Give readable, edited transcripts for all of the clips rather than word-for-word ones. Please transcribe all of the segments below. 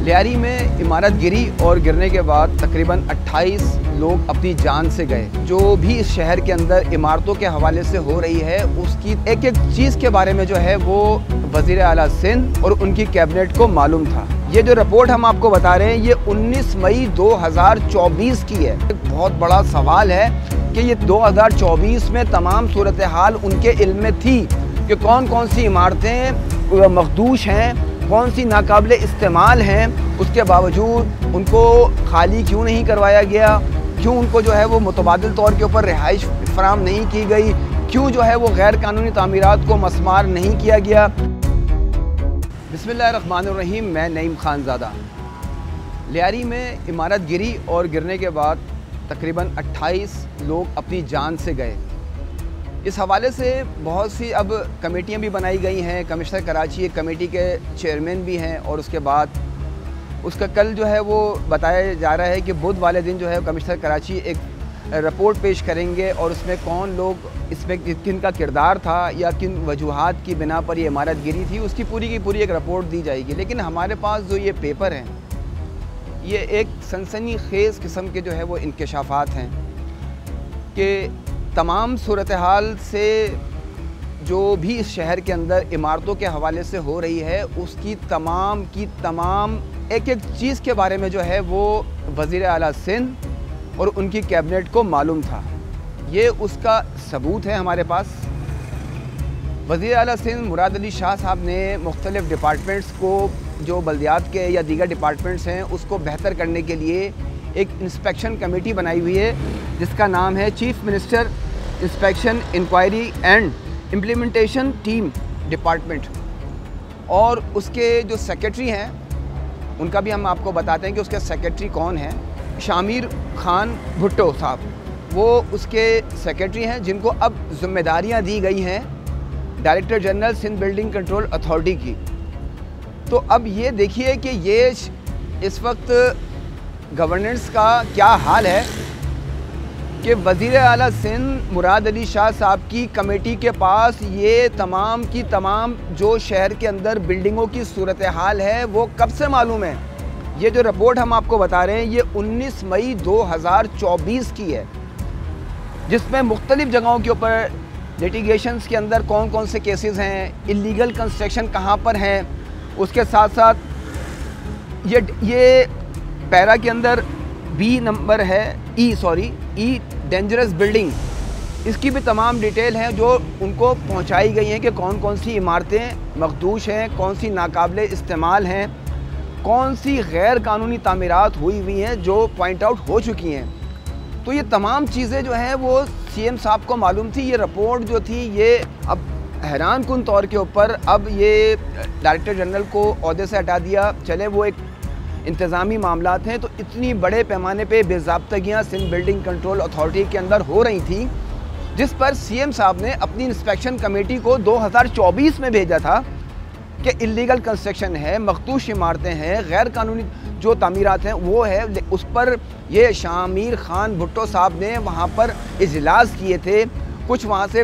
लियारी में इमारत गिरी और गिरने के बाद तकरीबन 28 लोग अपनी जान से गए। जो भी इस शहर के अंदर इमारतों के हवाले से हो रही है उसकी एक एक चीज़ के बारे में जो है वो वज़ीर आला सिंध और उनकी कैबिनेट को मालूम था। ये जो रिपोर्ट हम आपको बता रहे हैं ये 19 मई 2024 की है। एक बहुत बड़ा सवाल है कि ये 2024 में तमाम सूरत हाल उनके इल्म में थी कि कौन कौन सी इमारतें मखदूश हैं, कौन सी नाकाबिले इस्तेमाल हैं, उसके बावजूद उनको खाली क्यों नहीं करवाया गया, क्यों उनको जो है वो मुतबादिल तौर के ऊपर रिहाइश फराम नहीं की गई, क्यों जो है वो गैर कानूनी तामीरात को मस्मार नहीं किया गया। बिस्मिल्लाहिर्रहमानिर्रहीम, मैं नईम खानज़ादा। लियारी में इमारत गिरी और गिरने के बाद तकरीबन 28 लोग अपनी जान से गए। इस हवाले से बहुत सी अब कमेटियां भी बनाई गई हैं। कमिश्नर कराची एक कमेटी के चेयरमैन भी हैं और उसके बाद उसका कल जो है वो बताया जा रहा है कि बुध वाले दिन जो है कमिश्नर कराची एक रिपोर्ट पेश करेंगे और उसमें कौन लोग इसमें किन का किरदार था या किन वजूहात की बिना पर ये इमारत गिरी थी उसकी पूरी की पूरी एक रिपोर्ट दी जाएगी। लेकिन हमारे पास जो ये पेपर हैं ये एक सनसनीखेज़ किस्म के जो है वो इंकशाफात हैं कि तमाम सूरत हाल से जो भी इस शहर के अंदर इमारतों के हवाले से हो रही है उसकी तमाम एक एक चीज़ के बारे में जो है वो वज़ीर आला सिंध और उनकी कैबिनेट को मालूम था। ये उसका सबूत है हमारे पास। वज़ीर आला सिंध मुराद अली शाह साहब ने मुख्तलिफ़ डिपार्टमेंट्स को, जो बल्दियात के या दीगर डिपार्टमेंट्स हैं, उसको बेहतर करने के लिए एक इंस्पेक्शन कमेटी बनाई हुई है जिसका नाम है chief minister inspection inquiry and implementation team department. और उसके जो सेक्रेटरी हैं उनका भी हम आपको बताते हैं कि उसके सेक्रेटरी कौन हैं। शामिर खान भुट्टो साहब वो उसके सेक्रेटरी हैं जिनको अब जिम्मेदारियां दी गई हैं director general Sindh building control authority की। तो अब ये देखिए कि ये इस वक्त गवर्नेंस का क्या हाल है कि वज़ीर आला सिंध मुराद अली शाह साहब की कमेटी के पास ये तमाम की तमाम जो शहर के अंदर बिल्डिंगों की सूरत हाल है वो कब से मालूम है। ये जो रिपोर्ट हम आपको बता रहे हैं ये 19 मई 2024 की है जिसमें मुख्तलिफ़ जगहों के ऊपर लिटिगेशंस के अंदर कौन कौन से केसेस हैं, इलीगल कंस्ट्रक्शन कहाँ पर हैं, उसके साथ साथ ये पैरा के अंदर बी नंबर है ई डेंजरस बिल्डिंग, इसकी भी तमाम डिटेल है जो उनको पहुंचाई गई हैं कि कौन कौन सी इमारतें मखदूश हैं, कौन सी नाकाबिले इस्तेमाल हैं, कौन सी गैर कानूनी तामीरात हुई हुई हैं जो पॉइंट आउट हो चुकी हैं। तो ये तमाम चीज़ें जो हैं वो सीएम साहब को मालूम थी। ये रिपोर्ट जो थी ये अब हैरान कुन तौर के ऊपर अब ये डायरेक्टर जनरल को ओहदे से हटा दिया। चले वो एक इंतज़ामी मामलात हैं तो इतनी बड़े पैमाने पे बेज़ाब्तगियाँ सिंध बिल्डिंग कंट्रोल अथॉरिटी के अंदर हो रही थी जिस पर सीएम साहब ने अपनी इंस्पेक्शन कमेटी को 2024 में भेजा था कि इलीगल कंस्ट्रक्शन है, मखदूश इमारतें हैं, गैर कानूनी जो तामीरात हैं वो है। उस पर ये शामिर खान भुट्टो साहब ने वहाँ पर इजलास किए थे। कुछ वहाँ से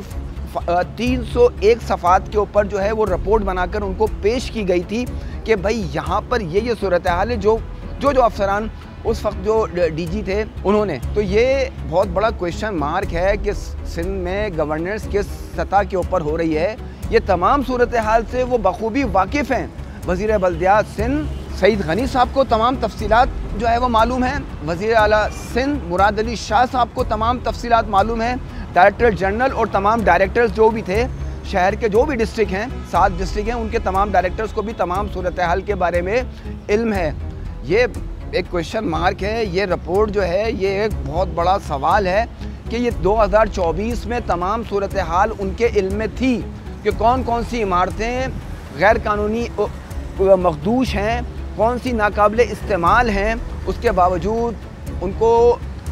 301 सफ़ात के ऊपर जो है वो रिपोर्ट बनाकर उनको पेश की गई थी कि भाई यहाँ पर ये सूरत हाल है। जो अफसरान उस वक्त जो डीजी थे उन्होंने, तो ये बहुत बड़ा क्वेश्चन मार्क है कि सिंध में गवर्नेंस किस सतह के ऊपर हो रही है। ये तमाम सूरत हाल से वो बखूबी वाकिफ़ हैं। वज़ीर बल्दियात सिंध सईद गनी साहब को तमाम तफसीलात जो है वो मालूम है। वज़ीर आला सिंध मुराद अली शाह साहब को तमाम तफसीलात मालूम है। डायरेक्टर जनरल और तमाम डायरेक्टर्स जो भी थे शहर के, जो भी डिस्ट्रिक्ट हैं, 7 डिस्ट्रिक्ट हैं, उनके तमाम डायरेक्टर्स को भी तमाम सूरत हाल के बारे में इल्म है। ये एक क्वेश्चन मार्क है। ये रिपोर्ट जो है ये एक बहुत बड़ा सवाल है कि ये 2024 में तमाम सूरत हाल उनके इल्म में थी कि कौन कौन सी इमारतें गैर कानूनी मखदूश हैं, कौन सी नाकाबिले इस्तेमाल हैं, उसके बावजूद उनको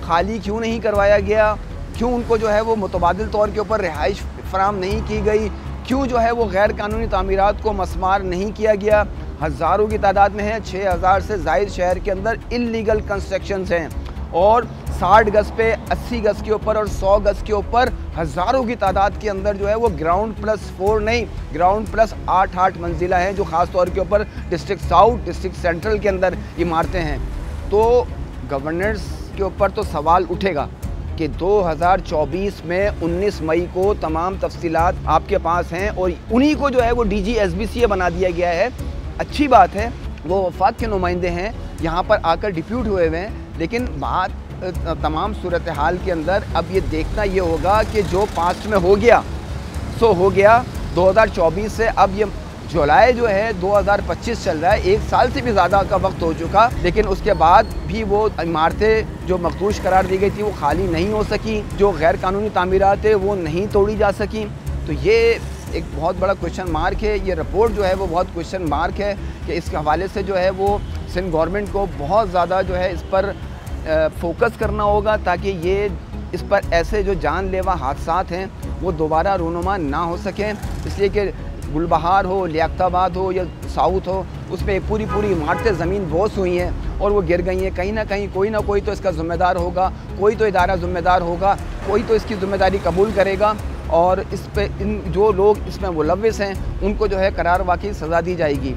खाली क्यों नहीं करवाया गया, क्यों उनको जो है वो मुतबादिल तौर के ऊपर रिहाइश फराम नहीं की गई, क्यों जो है वो गैर कानूनी तामीरात को मस्मार नहीं किया गया। हज़ारों की तादाद में है, 6000 से ज़ायद शहर के अंदर इल्लीगल कंस्ट्रक्शंस हैं और 60 गज पे, 80 गज के ऊपर और 100 गज के ऊपर हज़ारों की तादाद के अंदर जो है वो ग्राउंड +4 नहीं, ग्राउंड +8 मंजिला हैं, जो ख़ास तौर के ऊपर डिस्ट्रिक्ट साउथ, डिस्ट्रिक्ट सेंट्रल के अंदर इमारतें हैं। तो गवर्नेंस के ऊपर तो सवाल उठेगा कि 2024 में 19 मई को तमाम तफसीलात आपके पास हैं और उन्हीं को जो है वो DG SBCA बना दिया गया है। अच्छी बात है, वो वफाक के नुमाइंदे हैं, यहाँ पर आकर डिप्यूट हुए हुए हैं, लेकिन बात तमाम सूरत हाल के अंदर अब ये देखना ये होगा कि जो पास्ट में हो गया सो हो गया। 2024 से अब ये जुलाई जो है 2025 चल रहा है, 1 साल से भी ज़्यादा का वक्त हो चुका, लेकिन उसके बाद भी वो इमारतें जो मखदूश करार दी गई थी वो खाली नहीं हो सकी, जो गैर कानूनी तामीरात है वो नहीं तोड़ी जा सकी। तो ये एक बहुत बड़ा क्वेश्चन मार्क है, ये रिपोर्ट जो है वो बहुत क्वेश्चन मार्क है कि इसके हवाले से जो है वो सिंध गवर्नमेंट को बहुत ज़्यादा जो है इस पर फोकस करना होगा, ताकि ये इस पर ऐसे जो जानलेवा हादसात हैं वो दोबारा रूनुमा ना हो सकें। इसलिए कि गुलबहार हो, लियाकताबाद हो या साउथ हो, उसमें पूरी इमारतें ज़मीन बोस हुई हैं और वो गिर गई हैं। कहीं ना कहीं कोई ना कोई तो इसका ज़िम्मेदार होगा, कोई तो इदारा ज़िम्मेदार होगा, कोई तो इसकी ज़िम्मेदारी कबूल करेगा और इस पे इन जो लोग इसमें मुलव्विस हैं उनको जो है करार वाकई सज़ा दी जाएगी।